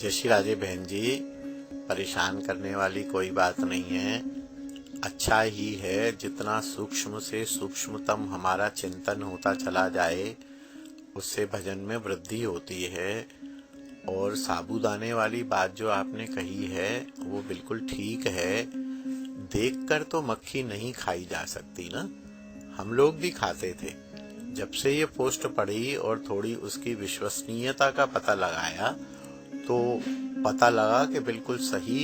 जय श्री राधे बहन जी। परेशान करने वाली कोई बात नहीं है, अच्छा ही है। जितना सूक्ष्म से सूक्ष्मतम हमारा चिंतन होता चला जाए उससे भजन में वृद्धि होती है। और साबूदाने वाली बात जो आपने कही है वो बिल्कुल ठीक है। देखकर तो मक्खी नहीं खाई जा सकती ना, हम लोग भी खाते थे। जब से ये पोस्ट पढ़ी और थोड़ी उसकी विश्वसनीयता का पता लगाया तो पता लगा कि बिल्कुल सही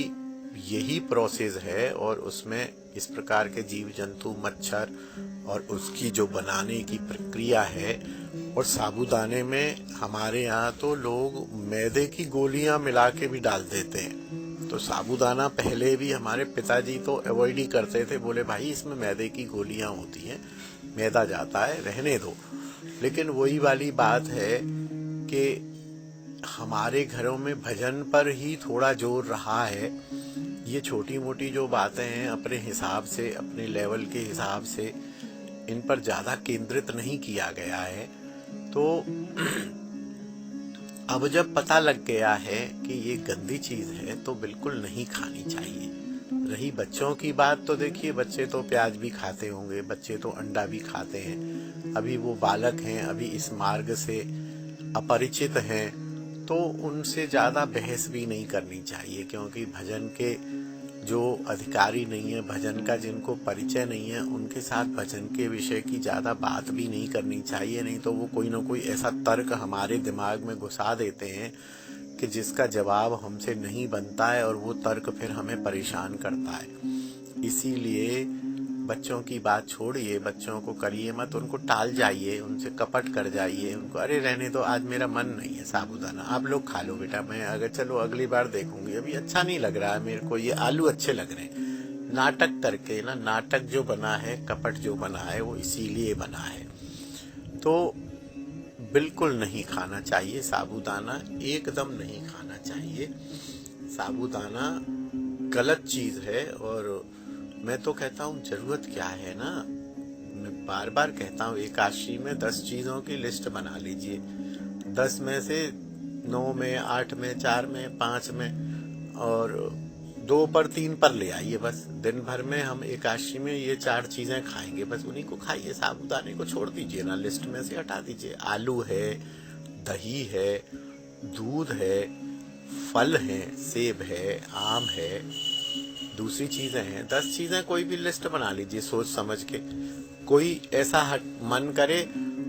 यही प्रोसेस है। और उसमें इस प्रकार के जीव जंतु, मच्छर और उसकी जो बनाने की प्रक्रिया है। और साबूदाने में हमारे यहाँ तो लोग मैदे की गोलियां मिला के भी डाल देते हैं। तो साबूदाना पहले भी हमारे पिताजी तो अवॉइड ही करते थे, बोले भाई इसमें मैदे की गोलियां होती हैं, मैदा जाता है, रहने दो। लेकिन वही वाली बात है कि हमारे घरों में भजन पर ही थोड़ा जोर रहा है। ये छोटी मोटी जो बातें हैं अपने हिसाब से, अपने लेवल के हिसाब से इन पर ज्यादा केंद्रित नहीं किया गया है। तो अब जब पता लग गया है कि ये गंदी चीज है तो बिल्कुल नहीं खानी चाहिए। रही बच्चों की बात, तो देखिए बच्चे तो प्याज भी खाते होंगे, बच्चे तो अंडा भी खाते हैं। अभी वो बालक हैं, अभी इस मार्ग से अपरिचित हैं, तो उनसे ज्यादा बहस भी नहीं करनी चाहिए। क्योंकि भजन के जो अधिकारी नहीं है, भजन का जिनको परिचय नहीं है, उनके साथ भजन के विषय की ज्यादा बात भी नहीं करनी चाहिए। नहीं तो वो कोई ना कोई ऐसा तर्क हमारे दिमाग में घुसा देते हैं कि जिसका जवाब हमसे नहीं बनता है और वो तर्क फिर हमें परेशान करता है। इसीलिए बच्चों की बात छोड़िए, बच्चों को करिए मत, उनको टाल जाइए, उनसे कपट कर जाइए, उनको अरे रहने दो, आज मेरा मन नहीं है साबूदाना, आप लोग खा लो बेटा, मैं अगर चलो अगली बार देखूंगी, अभी अच्छा नहीं लग रहा है मेरे को, ये आलू अच्छे लग रहे हैं। नाटक करके ना, नाटक जो बना है, कपट जो बना है वो इसीलिए बना है। तो बिल्कुल नहीं खाना चाहिए साबूदाना, एकदम नहीं खाना चाहिए। साबूदाना गलत चीज है। और मैं तो कहता हूँ जरूरत क्या है ना, मैं बार बार कहता हूँ एकादशी में 10 चीजों की लिस्ट बना लीजिए। 10 में से 9 में, 8 में, 4 में, 5 में और 2 पर 3 पर ले आइए। बस दिन भर में हम एकादशी में ये 4 चीजें खाएंगे, बस उन्हीं को खाइए। साबूदाने को छोड़ दीजिए ना, लिस्ट में से हटा दीजिए। आलू है, दही है, दूध है, फल है, सेब है, आम है, दूसरी चीजें हैं, 10 चीजें कोई भी लिस्ट बना लीजिए सोच समझ के। कोई ऐसा मन करे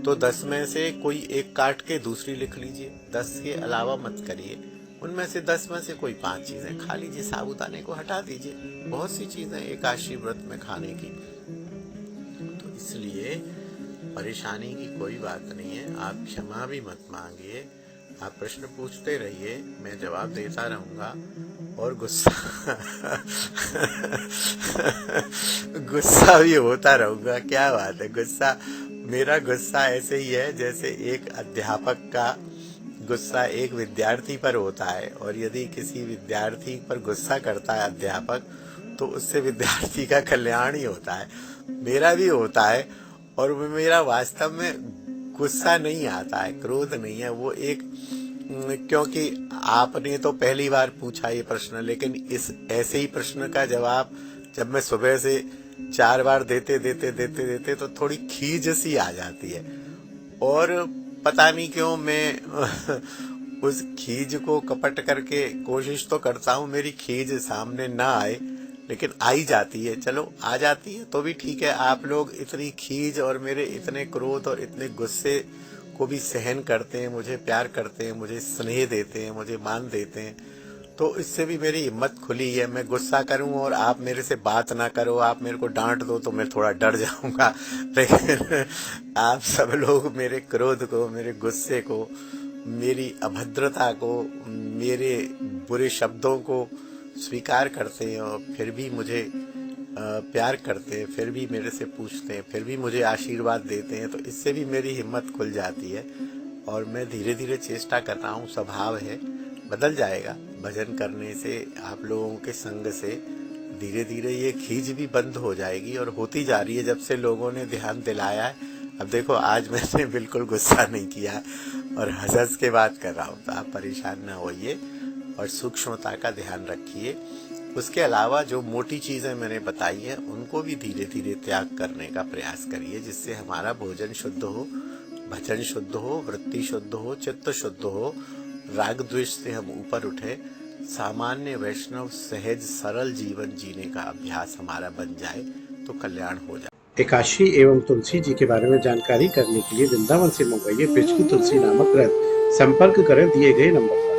तो 10 में से कोई एक काट के दूसरी लिख लीजिए, 10 के अलावा मत करिए। उनमें से 10 में से कोई 5 चीजें खा लीजिए, साबूदाने को हटा दीजिए। बहुत सी चीजें एकादशी व्रत में खाने की, तो इसलिए परेशानी की कोई बात नहीं है। आप क्षमा भी मत मांगिए, आप प्रश्न पूछते रहिए, मैं जवाब देता रहूंगा। और गुस्सा भी होता रहूंगा। क्या बात है, गुस्सा, मेरा गुस्सा ऐसे ही है जैसे एक अध्यापक का गुस्सा एक विद्यार्थी पर होता है। और यदि किसी विद्यार्थी पर गुस्सा करता है अध्यापक तो उससे विद्यार्थी का कल्याण ही होता है। मेरा भी होता है, और मेरा वास्तव में गुस्सा नहीं आता है, क्रोध नहीं है, वो एक, क्योंकि आपने तो पहली बार पूछा ये प्रश्न, लेकिन इस ऐसे ही प्रश्न का जवाब जब मैं सुबह से 4 बार देते तो थोड़ी खीज सी आ जाती है। और पता नहीं क्यों मैं उस खीज को कपट करके कोशिश तो करता हूँ मेरी खीज सामने ना आए, लेकिन आ ही जाती है। चलो आ जाती है तो भी ठीक है। आप लोग इतनी खीज और मेरे इतने क्रोध और इतने गुस्से को भी सहन करते हैं, मुझे प्यार करते हैं, मुझे स्नेह देते हैं, मुझे मान देते हैं, तो इससे भी मेरी हिम्मत खुली है। मैं गुस्सा करूं और आप मेरे से बात ना करो, आप मेरे को डांट दो तो मैं थोड़ा डर जाऊंगा, लेकिन आप सब लोग मेरे क्रोध को, मेरे गुस्से को, मेरी अभद्रता को, मेरे बुरे शब्दों को स्वीकार करते हैं और फिर भी मुझे प्यार करते हैं, फिर भी मेरे से पूछते हैं, फिर भी मुझे आशीर्वाद देते हैं, तो इससे भी मेरी हिम्मत खुल जाती है। और मैं धीरे धीरे चेष्टा कर रहा हूँ, स्वभाव है, बदल जाएगा भजन करने से, आप लोगों के संग से धीरे धीरे ये खींच भी बंद हो जाएगी और होती जा रही है जब से लोगों ने ध्यान दिलाया है। अब देखो आज मैंने बिल्कुल गुस्सा नहीं किया और हंस हंस के बात कर रहा हूँ, तो आप परेशान ना होइए। और सूक्ष्मता का ध्यान रखिए। उसके अलावा जो मोटी चीजें मैंने बताई है उनको भी धीरे धीरे त्याग करने का प्रयास करिए, जिससे हमारा भोजन शुद्ध हो, भजन शुद्ध हो, वृत्ति शुद्ध हो, चित्त शुद्ध हो, राग द्वेष से हम ऊपर उठे, सामान्य वैष्णव सहज सरल जीवन जीने का अभ्यास हमारा बन जाए तो कल्याण हो जाए। एकादशी एवं तुलसी जी के बारे में जानकारी करने के लिए वृंदावन से मंगवाइए ब्रज की तुलसी नामक ग्रंथ। संपर्क करें दिए गए नंबर पर।